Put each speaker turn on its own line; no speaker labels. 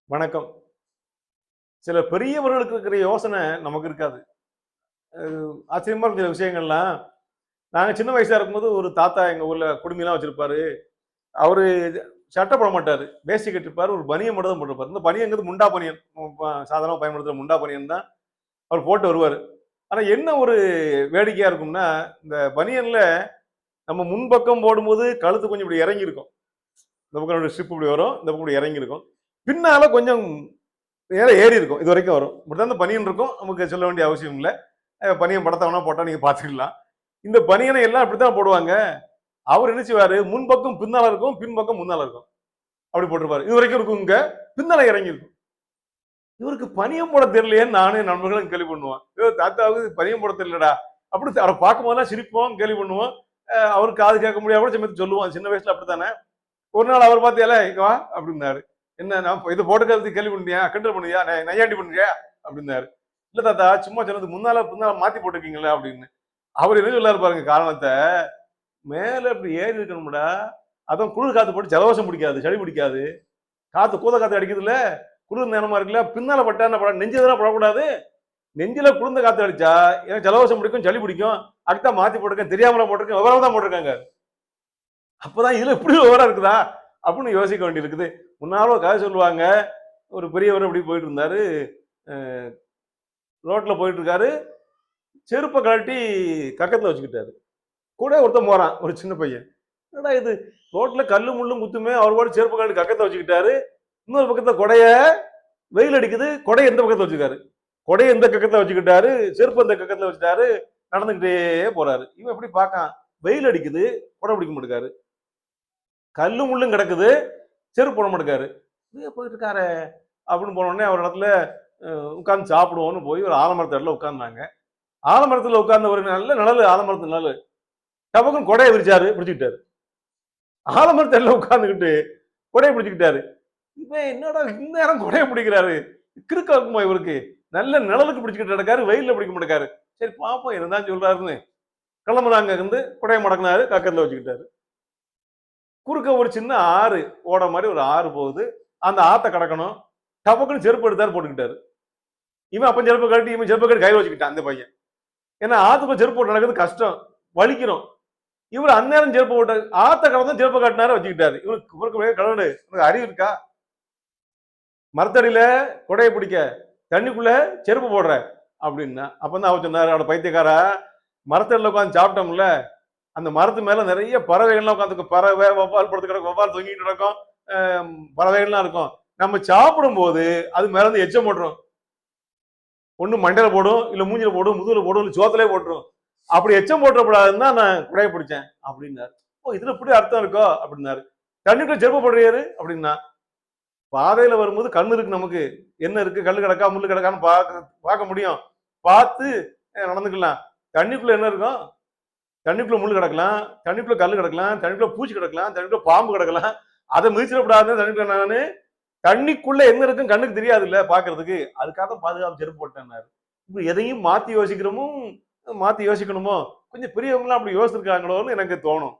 வணக்கம். சில பெரியவர்களுக்கு இருக்கிற யோசனை நமக்கு இருக்காது. ஆச்சரியமா இருந்த விஷயங்கள்லாம், நாங்க சின்ன வயசா இருக்கும்போது ஒரு தாத்தா எங்க ஊர்ல குடுமிலாம் வச்சிருப்பாரு. அவரு சட்டை போட மாட்டாரு. வேஷ்டி கட்டிருப்பாரு. ஒரு பனியன் மட்டும் தான் போட்டிருப்பாரு. இந்த பனியன்ங்கிறது முண்டா பனியன். சாதாரணமா பயன்படுத்துற முண்டா பனியன் தான் அவர் போட்டு வருவாரு. ஆனா என்ன ஒரு வேடிக்கையா இருக்கும்னா, இந்த பனியன்ல நம்ம முன்பக்கம் போடும்போது கழுத்து கொஞ்சம் இப்படி இறங்கி இருக்கும். இந்த பக்கம் ஸ்ட்ரிப் இப்படி வரும். இந்த பக்கம் இப்படி இறங்கி இருக்கும். பின்னால கொஞ்சம் நேரா ஏறி இருக்கும். இதுவரைக்கும் வரும். இப்படிதான் இந்த பனியன் இருக்கும். நமக்கு சொல்ல வேண்டிய அவசியம் இல்ல. பனியன் படத்த வேணா போட்டா நீங்க பார்த்துக்கலாம். இந்த பனியனை எல்லாம் இப்படித்தான் போடுவாங்க. அவர் என்ன செய்வாரு, முன்பக்கம் பின்னால இருக்கும், பின்பக்கம் முன்னால இருக்கும். அப்படி போட்டிருப்பாரு. இதுவரைக்கும் இருக்கும் இங்க, பின்னால இறங்கி இருக்கும். இவருக்கு பனியன் போட தெரியலையேன்னு நானும் என் நண்பர்களும் கேலி பண்ணுவோம். "ஐயோ தாத்தாவுக்கு பனியன் போட தெரியலடா." அப்படி அவரை பார்க்கும்போதெல்லாம் சிரிப்போம், கேலி பண்ணுவோம். அவருக்கு காது கேட்க முடியாத கூட சமயத்துல சொல்லுவோம். சின்ன வயசுல அப்படித்தானே. ஒரு நாள் அவர் பார்த்து, "ஏலே இங்க வா" அப்படின்னாரு. "என்ன நான் இத போட்டுக்கிறதுக்கு கேலி பண்ணியா? கிண்டல் பண்ணியா? நையாண்டி பண்றியா?" அப்படின்னாரு. "இல்ல தாத்தா, சும்மா சொன்னது முன்னால பின்னால மாத்தி போட்டிருக்கீங்கல்ல" அப்படின்னு. அவர் என்ன சொல்லாரு பாருங்க காரணத்த. மேல இப்படி ஏறி இருக்கணும்டா. அதுவும் குளிர் காத்து போட்டு ஜலதோஷம் பிடிக்காது, சளி பிடிக்காது. காத்து கூத காத்து அடிக்குதுல்ல, குளிர் நேரமா இருக்குல்ல, பின்னால பட்டா என்ன படம் நெஞ்சில தானே படக்கூடாது. நெஞ்சில குளிர்ந்த காத்து அடிச்சா எனக்கு ஜலதோஷம் பிடிக்கும், சளி பிடிக்கும். அதுக்குதான் மாத்தி போட்டிருக்கேன். தெரியாமல போட்டிருக்கேன். விவரமா தான் போட்டிருக்காங்க. அப்பதான் இதுல இப்படி விவரம் இருக்குதா? அப்படின்னு யோசிக்க வேண்டியிருக்குது. முன்னால ஒரு கதை சொல்லுவாங்க. ஒரு பெரியவர் அப்படி போயிட்டு இருந்தாரு. அ ரோட்ல போயிட்டு இருக்காரு. செருப்ப கழட்டி கக்கத்துல வச்சுக்கிட்டாரு. கூட ஒருத்தன் போறான். ஒரு சின்ன பையன். என்னடா இது? ரோட்ல கல்லு முள்ளும் குத்துமே. அவர் பாட்டுக்கு செருப்பு கழட்டி கக்கத்துல வச்சுக்கிட்டாரு. இன்னொரு பக்கத்துல வெயில் அடிக்குது. கொடைய எந்த பக்கத்துல வச்சுக்காரு. கொடைய எந்த கக்கத்துல வச்சுக்கிட்டாரு. செருப்பு எந்த கக்கத்துல வச்சுட்டாரு. நடந்துகிட்டே போறாரு. இவன் எப்படி பார்க்கான். வெயில் அடிக்குது. கொடை பிடிக்க மாட்டேங்காரு. கல்லு முள்ளும் கிடக்குது. செருப்பு போட மாட்டேங்காரு. "எங்க போயிட்டு இருக்காரே?" அப்படின்னு போன உடனே அவர் இடத்துல உட்கார்ந்து சாப்பிடுவோம்னு போய் ஒரு ஆலமரத்தடில உட்கார்ந்தாங்க. ஆலமரத்துல உட்கார்ந்த ஒரு நல்ல நிழலு ஆலமரத்து நிழலு. டபக்குன்னு கொடைய விரிச்சாரு, பிடிச்சுக்கிட்டாரு. ஆலமரத்தடில உட்கார்ந்துகிட்டு கொடைய பிடிச்சுக்கிட்டாரு. இவன் என்னடா இந்நேரம் கொடைய பிடிக்கிறாரு? கிறுக்கா இருக்குமா இவருக்கு? நல்ல நிழலுக்கு பிடிச்சுக்கிட்டு நடக்காரு, வெயில்ல பிடிக்க மாட்டேங்காரு. சரி பார்ப்போம் என்னதான் சொல்றாருன்னு. கிளம்புறாங்க இருந்து கொடைய மடக்குனாரு, கக்கத்துல வச்சுக்கிட்டாரு. குறுக்க ஒரு சின்ன ஆறு, ஓட மாரி ஒரு ஆறு போகுது. அந்த ஆத்த கடக்கணும். டபக்குன்னு செருப்பு எடுத்தாரு போட்டுக்கிட்டாரு. இவன் அப்ப செருப்ப கழட்டி இவன் செருப்ப கழட்டி கையில வச்சுக்கிட்டான் அந்த பையன். ஏன்னா ஆத்துக்குள்ள செருப்பு போட்டு நடக்கிறது கஷ்டம். வலிக்கிறோம். இவரு அந்நேரம் செருப்பு போட்டாரு. ஆத்த கடந்து செருப்ப கழட்டினாரு வச்சுக்கிட்டாரு. இவருக்கு கடவுளே உனக்கு அறிவு இருக்கா? மரத்தடியில கொடைய பிடிக்க, தண்ணிக்குள்ள செருப்பு போடுற அப்படின்னா. அப்பதான் அவர் சொன்னாரு, அட பைத்தியக்காரா, மரத்தடியில உட்கார்ந்து சாப்பிட்டோம்ல, அந்த மரத்து மேல நிறைய பறவைகள்லாம் உட்காந்துருக்கும். பறவை, வவ்வால் படுத்து கிடக்கும், வவ்வால் தொங்கிட்டு கிடக்கும். பறவைகள்லாம் இருக்கும். நம்ம சாப்பிடும்போது அது மேல இருந்து எச்சம் போட்டுரும். ஒண்ணு மண்டையில போடும், இல்ல மூஞ்சில போடும், முதுகுல போடும், இல்ல சோத்திலே போட்டுரும். அப்படி எச்சம் போட்டுறக்கூடாதுன்னு தான் நான் குடைய பிடிச்சேன் அப்படின்னாரு. ஓ இதுல இப்படி அர்த்தம் இருக்கோ அப்படின்னாரு. தண்ணிக்குள்ள செருப்பு போடுறியாரு அப்படின்னா. பாதையில வரும்போது கண்ணு இருக்கு நமக்கு. என்ன இருக்கு? கல்லு கிடக்கா, முள்ளு கிடக்கான்னு பார்க்க முடியும். பார்த்து நடந்துக்கலாம். தண்ணிக்குள்ள என்ன இருக்கும்? தண்ணிக்குள்ள முள்ளு கிடக்கலாம், தண்ணிக்குள்ள கல்லு கிடக்கலாம், தண்ணிக்குள்ள பூச்சி கிடக்கலாம், தண்ணிக்குள்ள பாம்பு கிடக்கலாம். அத மிதிச்சிடக்கூடாதுன்னு தண்ணிக்குள்ள நானு தண்ணிக்குள்ள என்ன இருக்குன்னு கண்ணுக்கு தெரியாதுல்ல பார்க்கிறதுக்கு. அதுக்காக தான் பாதுகாப்பு செருப்பு போட்டேன்னாரு. இப்ப எதையும் மாத்தி யோசிக்கிறோமோ, மாத்தி யோசிக்கணுமோ, கொஞ்சம் பெரியவங்கலாம் அப்படி யோசிச்சிருக்காங்களோன்னு எனக்கு தோணும்.